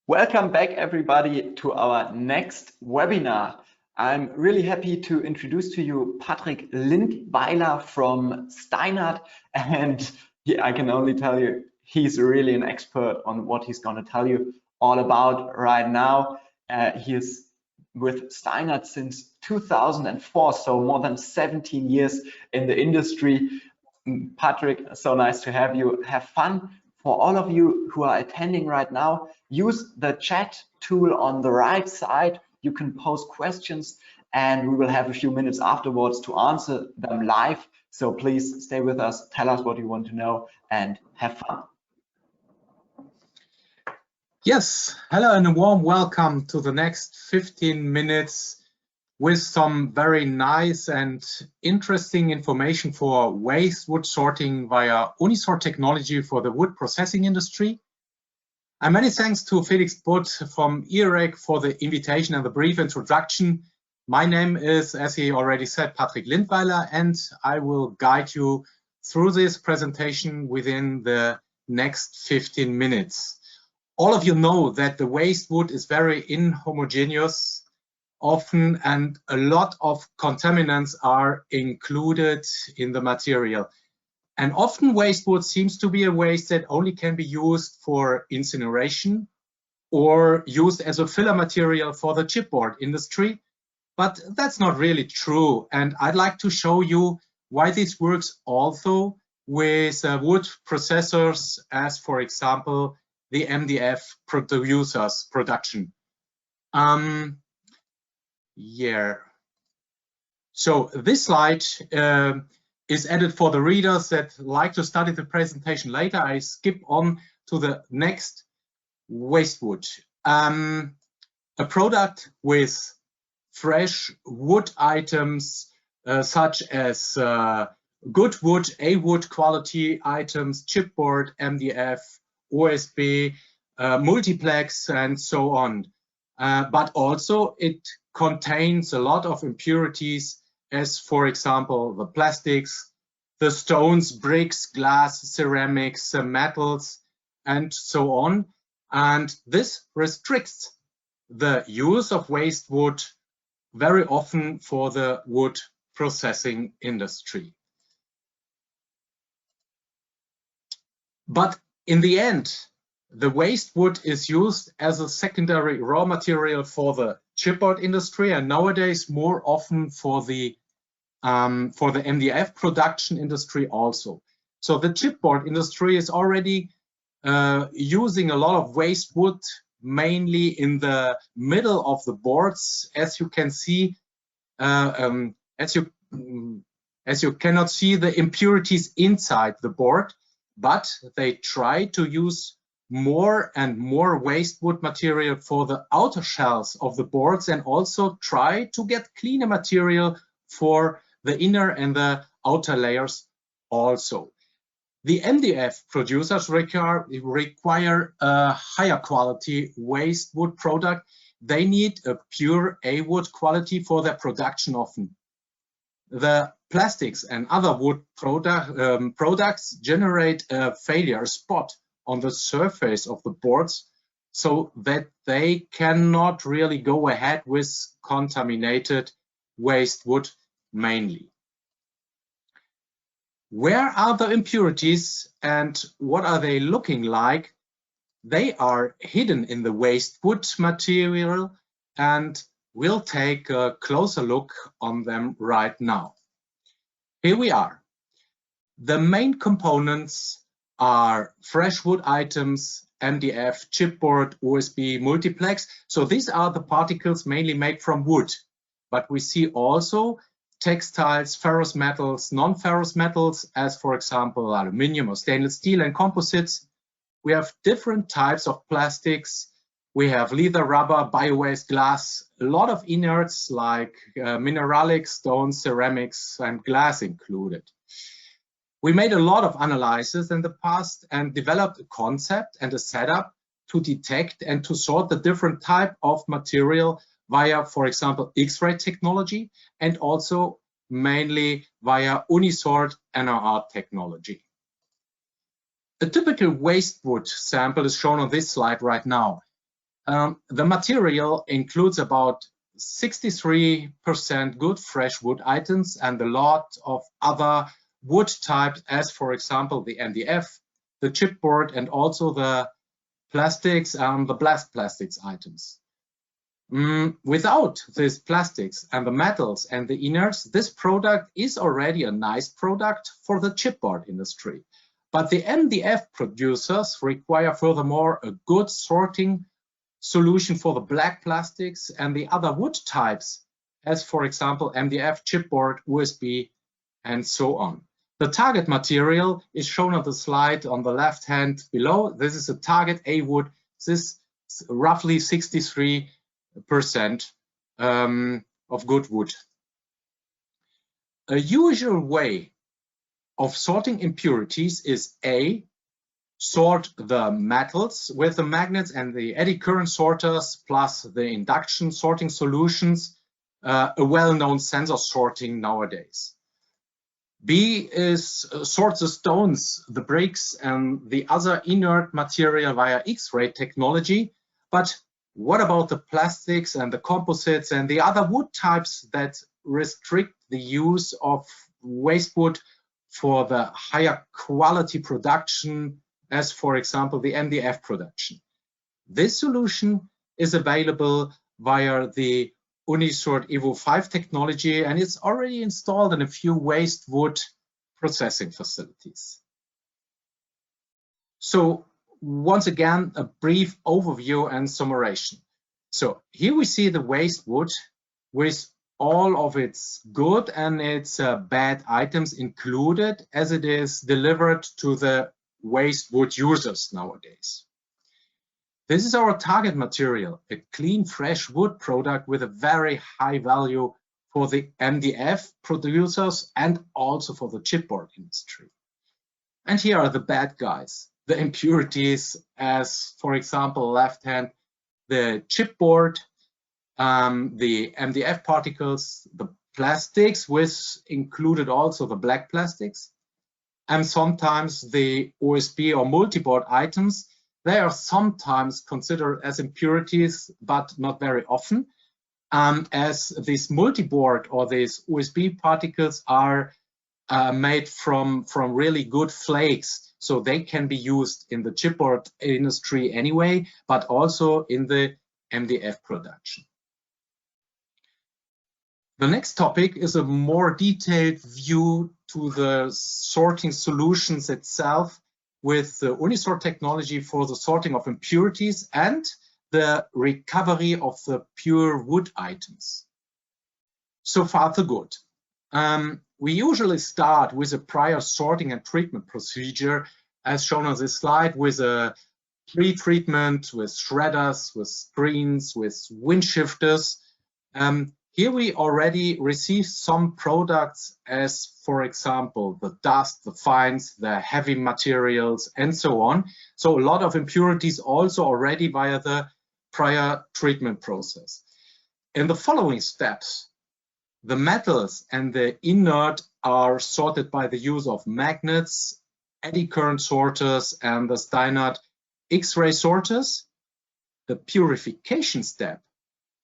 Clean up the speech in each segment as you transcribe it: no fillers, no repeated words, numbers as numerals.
Welcome back, everybody, to our next webinar. I'm really happy to introduce to you Patrick Lindweiler from Steinert, and I can only tell you he's really an expert on what he's going to tell you all about right now. He is with Steinert since 2004, so more than 17 years in the industry. Patrick, so nice to have you. Have fun. For all of you who are attending right now, use the chat tool on the right side. You can post questions and we will have a few minutes afterwards to answer them live. So please stay with us, tell us what you want to know, and have fun. Yes, hello and a warm welcome to the next 15 minutes with some very nice and interesting information for waste wood sorting via UniSort technology for the wood processing industry. And many thanks to Felix Butt from EREC for the invitation and the brief introduction. My name is, as he already said, Patrick Lindweiler, and I will guide you through this presentation within the next 15 minutes. All of you know that the waste wood is very inhomogeneous often, and a lot of contaminants are included in the material. And often waste wood seems to be a waste that only can be used for incineration or used as a filler material for the chipboard industry. But that's not really true. And I'd like to show you why this works also with wood processors, as for example, the MDF producers production. So this slide is added for the readers that like to study the presentation later. I skip on to the next waste wood. A product with fresh wood items such as good wood, A-wood quality items, chipboard, MDF, OSB, multiplex, and so on. But also it contains a lot of impurities, as for example the plastics, the stones, bricks, glass, ceramics, metals, and so on. And this restricts the use of waste wood very often for the wood processing industry. But in the end, the waste wood is used as a secondary raw material for the chipboard industry, and nowadays more often for the MDF production industry also. So the chipboard industry is already using a lot of waste wood, mainly in the middle of the boards, as you can see, as you cannot see the impurities inside the board, but they try to use more and more waste wood material for the outer shells of the boards, and also try to get cleaner material for the inner and the outer layers also. The MDF producers require a higher quality waste wood product. They need a pure A-wood quality for their production often. The plastics and other wood products generate a failure spot on the surface of the boards, so that they cannot really go ahead with contaminated waste wood mainly. Where are the impurities and what are they looking like? They are hidden in the waste wood material, and we'll take a closer look on them right now. Here we are. The main components are fresh wood items, MDF, chipboard, OSB, multiplex. So these are the particles mainly made from wood. But we see also textiles, ferrous metals, non-ferrous metals, as for example, aluminum or stainless steel, and composites. We have different types of plastics. We have leather, rubber, bio-waste, glass, a lot of inerts like mineralics, stones, ceramics, and glass included. We made a lot of analysis in the past and developed a concept and a setup to detect and to sort the different type of material via, for example, X-ray technology, and also mainly via UniSort NRR technology. A typical waste wood sample is shown on this slide right now. The material includes about 63% good fresh wood items and a lot of other wood types, as for example the MDF, the chipboard, and also the plastics and the blast plastics items. Without these plastics and the metals and the inerts, this product is already a nice product for the chipboard industry. But the MDF producers require furthermore a good sorting solution for the black plastics and the other wood types, as for example MDF, chipboard, USB, and so on. The target material is shown on the slide on the left hand below. This is a target A wood. This is roughly 63% of good wood. A usual way of sorting impurities is A, sort the metals with the magnets and the eddy current sorters plus the induction sorting solutions, a well-known sensor sorting nowadays. B is sort the stones, the bricks, and the other inert material via X-ray technology. But what about the plastics and the composites and the other wood types that restrict the use of waste wood for the higher quality production, as for example the MDF production? This solution is available via the UniSort EVO 5 technology, and it's already installed in a few waste wood processing facilities. So once again, a brief overview and summarization. So here we see the waste wood with all of its good and its bad items included as it is delivered to the waste wood users nowadays. This is our target material, a clean, fresh wood product with a very high value for the MDF producers and also for the chipboard industry. And here are the bad guys, the impurities, as for example, left hand, the chipboard, the MDF particles, the plastics, with included also the black plastics, and sometimes the OSB or multi-board items. They are sometimes considered as impurities, but not very often, as these multi-board or these OSB particles are made from really good flakes. So they can be used in the chipboard industry anyway, but also in the MDF production. The next topic is a more detailed view to the sorting solutions itself, with the UniSort technology for the sorting of impurities and the recovery of the pure wood items. So far, so good. We usually start with a prior sorting and treatment procedure, as shown on this slide, with a pre-treatment, with shredders, with screens, with wind shifters. Here we already received some products, as for example, the dust, the fines, the heavy materials, and so on. So a lot of impurities also already via the prior treatment process. In the following steps, the metals and the inert are sorted by the use of magnets, eddy current sorters, and the Steinert X-ray sorters. The purification step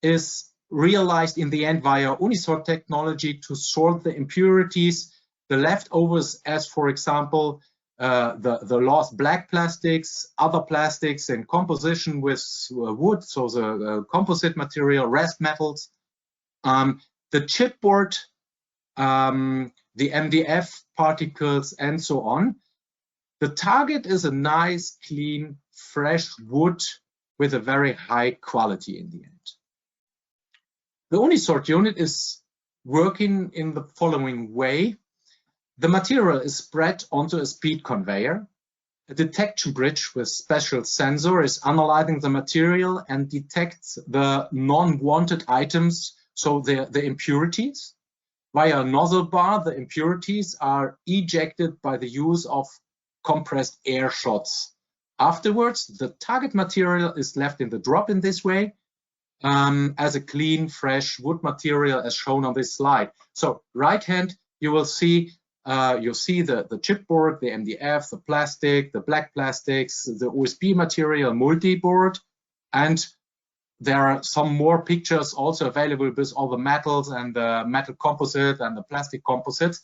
is realized in the end via UniSort technology to sort the impurities, the leftovers, as for example the lost black plastics, other plastics in composition with wood, so the composite material, rest metals, the chipboard, the MDF particles, and so on. The target is a nice, clean, fresh wood with a very high quality in the end. The UniSort unit is working in the following way. The material is spread onto a speed conveyor. A detection bridge with special sensor is analyzing the material and detects the non-wanted items, so the impurities. Via a nozzle bar, the impurities are ejected by the use of compressed air shots. Afterwards, the target material is left in the drop in this way, as a clean, fresh wood material as shown on this slide. So right hand, you will see the chipboard, the MDF, the plastic, the black plastics, the OSB material, multi-board, and there are some more pictures also available with all the metals and the metal composite and the plastic composites.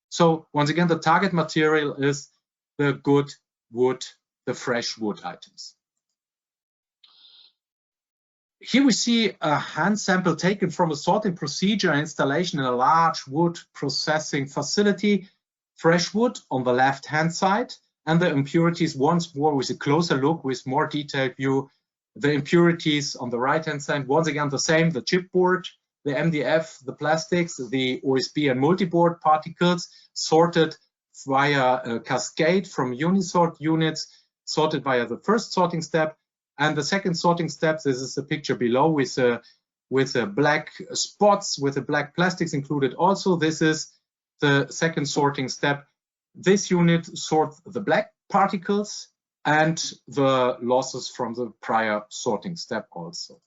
So once again, the target material is the good wood, the fresh wood items. Here we see a hand sample taken from a sorting procedure installation in a large wood processing facility. Fresh wood on the left-hand side, and the impurities once more with a closer look, with more detailed view. The impurities on the right-hand side, once again the same, the chipboard, the MDF, the plastics, the OSB and multiboard particles, sorted via a cascade from UniSort units, sorted via the first sorting step. And the second sorting step, this is the picture below with the black spots, with the black plastics included also. This is the second sorting step. This unit sorts the black particles and the losses from the prior sorting step also.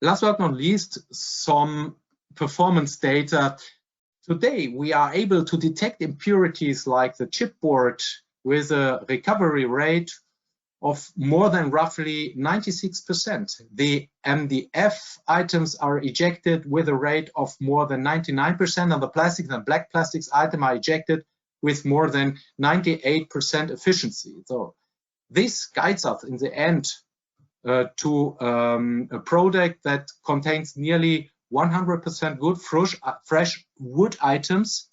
Last but not least, some performance data. Today, we are able to detect impurities like the chipboard with a recovery rate of more than roughly 96%. The MDF items are ejected with a rate of more than 99%, and the plastics and black plastics items are ejected with more than 98% efficiency. So this guides us in the end to a product that contains nearly 100% good fresh wood items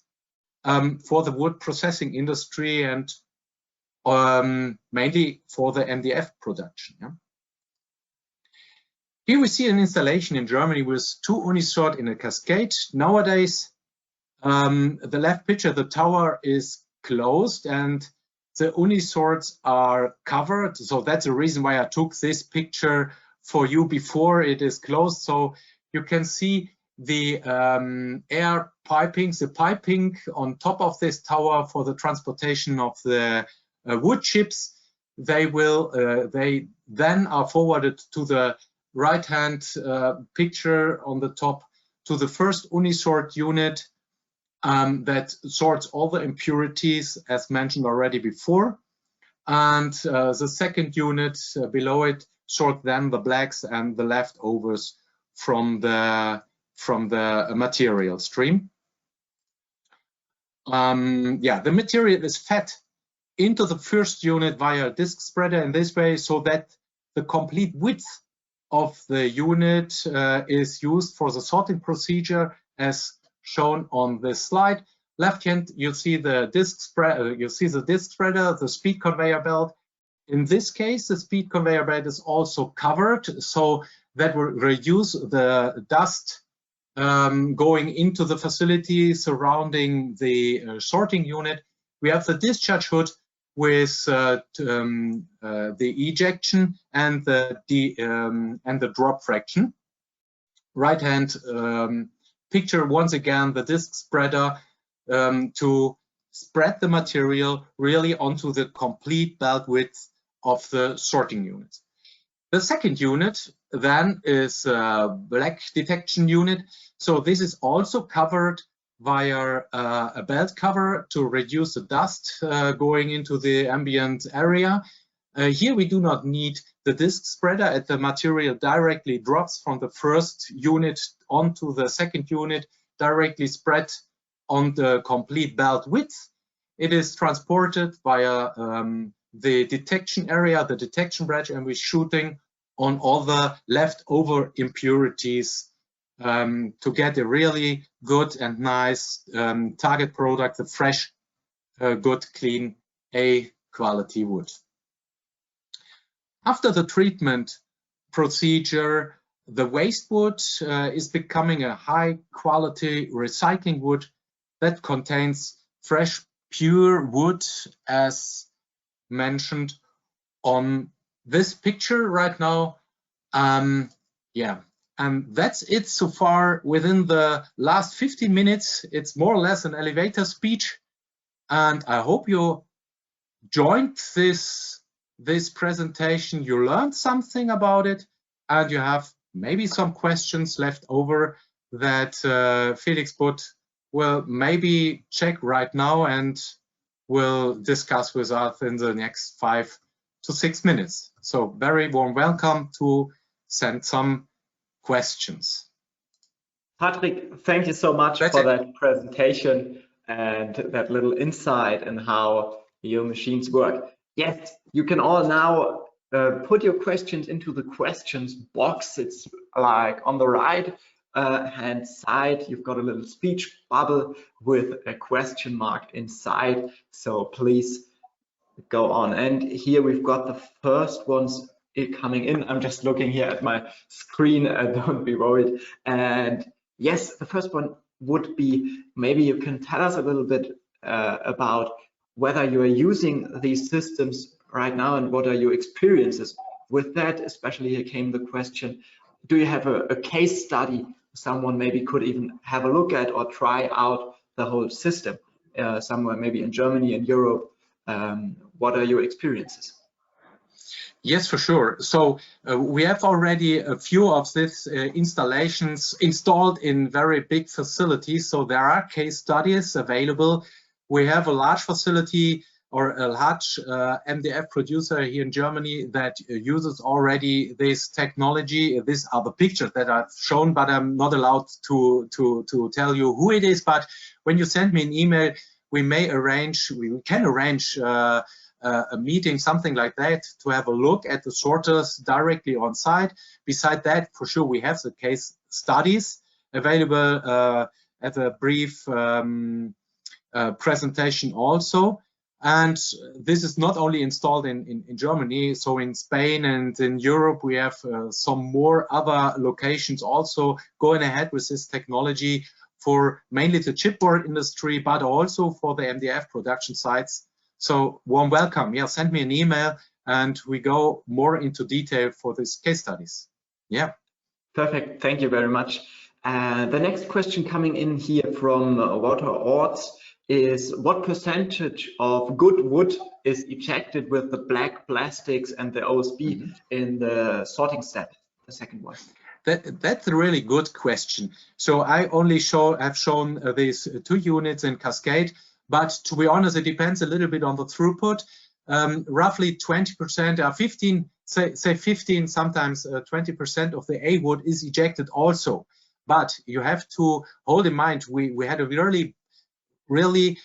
for the wood processing industry and mainly for the MDF production. Yeah? Here we see an installation in Germany with 2 UniSort in a cascade. Nowadays, the left picture, the tower is closed and the UniSorts are covered. So that's the reason why I took this picture for you before it is closed. So you can see the air pipings, the piping on top of this tower for the transportation of the wood chips. They then are forwarded to the right-hand picture on the top to the first UniSort unit that sorts all the impurities as mentioned already before. And the second unit below it sort then the blacks and the leftovers from the material stream. The material is fed into the first unit via a disc spreader in this way, so that the complete width of the unit is used for the sorting procedure as shown on this slide. Left hand, you see the disc spreader, the speed conveyor belt. In this case, the speed conveyor belt is also covered, so that will reduce the dust going into the facility surrounding the sorting unit. We have the discharge hood with the ejection and the drop fraction. Right hand picture once again the disc spreader to spread the material really onto the complete belt width of the sorting unit. The second unit then is a black detection unit. So this is also covered via a belt cover to reduce the dust going into the ambient area. Here we do not need the disc spreader, as the material directly drops from the first unit onto the second unit, directly spread on the complete belt width. It is transported via the detection area, the detection bridge, and we're shooting on all the leftover impurities to get a really good and nice target product, the fresh, good, clean, A quality wood. After the treatment procedure, the waste wood is becoming a high quality recycling wood that contains fresh, pure wood, as mentioned on this picture right now. And that's it so far within the last 15 minutes. It's more or less an elevator speech. And I hope you joined this presentation. You learned something about it, and you have maybe some questions left over that Felix will maybe check right now and will discuss with us in the next 5 to 6 minutes. So very warm welcome to send some questions. Patrick, thank you so much for that presentation and that little insight in how your machines work. Yes, you can all now put your questions into the questions box. It's like on the right hand side, you've got a little speech bubble with a question mark inside. So please go on. And here we've got the first ones coming in. I'm just looking here at my screen, don't be worried. And yes, the first one would be, maybe you can tell us a little bit about whether you are using these systems right now and what are your experiences with that. Especially here came the question, do you have a case study someone maybe could even have a look at or try out the whole system somewhere, maybe in Germany and Europe? What are your experiences? Yes, for sure. So we have already a few of these installations installed in very big facilities. So there are case studies available. We have a large facility or a large MDF producer here in Germany that uses already this technology. These are the pictures that I've shown, but I'm not allowed to tell you who it is. But when you send me an email, we can arrange a meeting, something like that, to have a look at the sorters directly on site. Beside that, for sure, we have the case studies available as a brief presentation also. And this is not only installed in Germany, so in Spain and in Europe, we have some more other locations also going ahead with this technology for mainly the chipboard industry, but also for the MDF production sites. So warm welcome. Yeah, send me an email and we go more into detail for these case studies. Yeah. Perfect. Thank you very much. The next question coming in here from Walter Orts is, what percentage of good wood is ejected with the black plastics and the OSB in the sorting step, the second one? That's a really good question. So I only have shown these 2 units in Cascade, but to be honest, it depends a little bit on the throughput. Roughly 20%, 15, say 15, sometimes 20% of the A wood is ejected also. But you have to hold in mind, we had a really,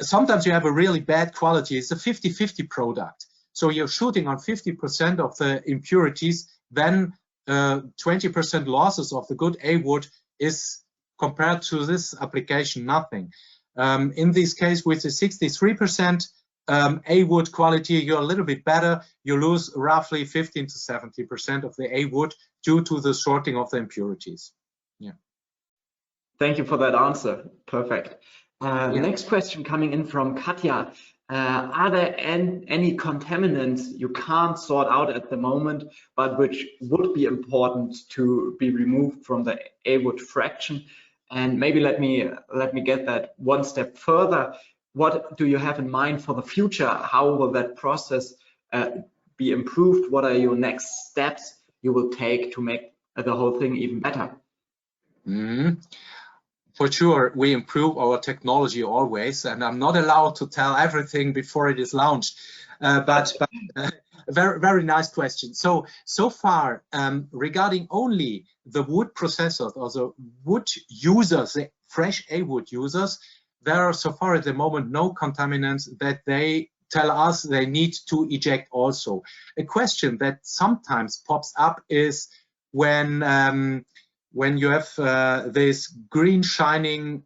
sometimes you have a really bad quality. It's a 50-50 product. So you're shooting on 50% of the impurities, then 20% losses of the good A wood is, compared to this application, nothing. In this case, with the 63% A wood quality, you're a little bit better. You lose roughly 15 to 70% of the A wood due to the sorting of the impurities. Yeah. Thank you for that answer. Perfect. Yeah. Next question coming in from Katja. Are there any contaminants you can't sort out at the moment, but which would be important to be removed from the A wood fraction? And maybe let me get that one step further. What do you have in mind for the future? How will that process be improved? What are your next steps you will take to make the whole thing even better? For sure, we improve our technology always, and I'm not allowed to tell everything before it is launched. But very, very nice question. So far, regarding only the wood processors or the wood users, the fresh A wood users, there are so far at the moment no contaminants that they tell us they need to eject also. A question that sometimes pops up is when you have this green shining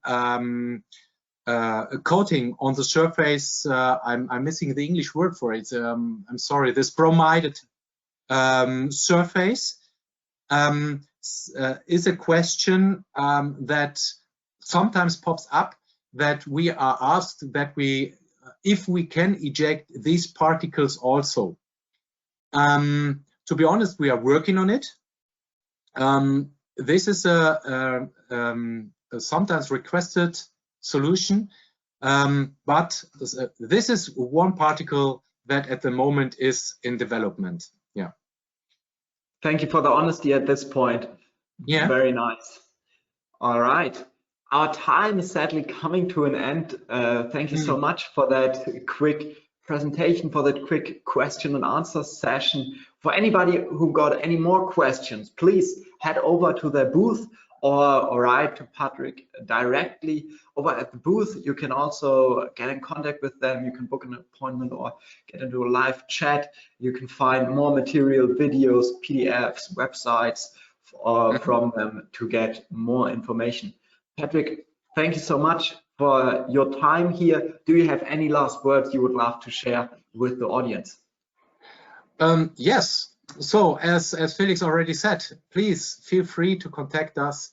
coating on the surface, I'm missing the English word for it. I'm sorry, this bromided surface is a question that sometimes pops up, that we are asked that if we can eject these particles also. To be honest, we are working on it. This is a sometimes requested solution, but this is one particle that at the moment is in development. Yeah. Thank you for the honesty at this point. Yeah. Very nice. All right. Our time is sadly coming to an end. Thank you so much for that quick presentation, for that quick question and answer session. For anybody who got any more questions, please head over to their booth or write to Patrick directly over at the booth. You can also get in contact with them. You can book an appointment or get into a live chat. You can find more material, videos, PDFs, websites from them to get more information. Patrick, thank you so much for your time here. Do you have any last words you would love to share with the audience? Yes. So as Felix already said, please feel free to contact us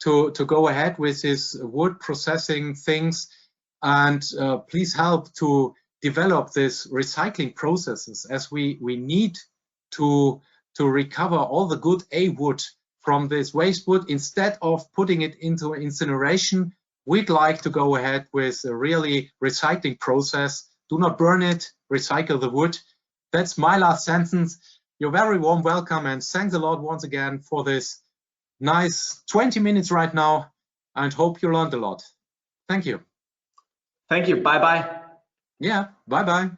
to go ahead with this wood processing things, and please help to develop this recycling processes, as we need to recover all the good A wood from this waste wood. Instead of putting it into incineration, we'd like to go ahead with a really recycling process. Do not burn it, recycle the wood. That's my last sentence. You're very warm welcome, and thanks a lot once again for this nice 20 minutes right now, and hope you learned a lot. Thank you. Thank you. Bye-bye. Yeah, bye-bye.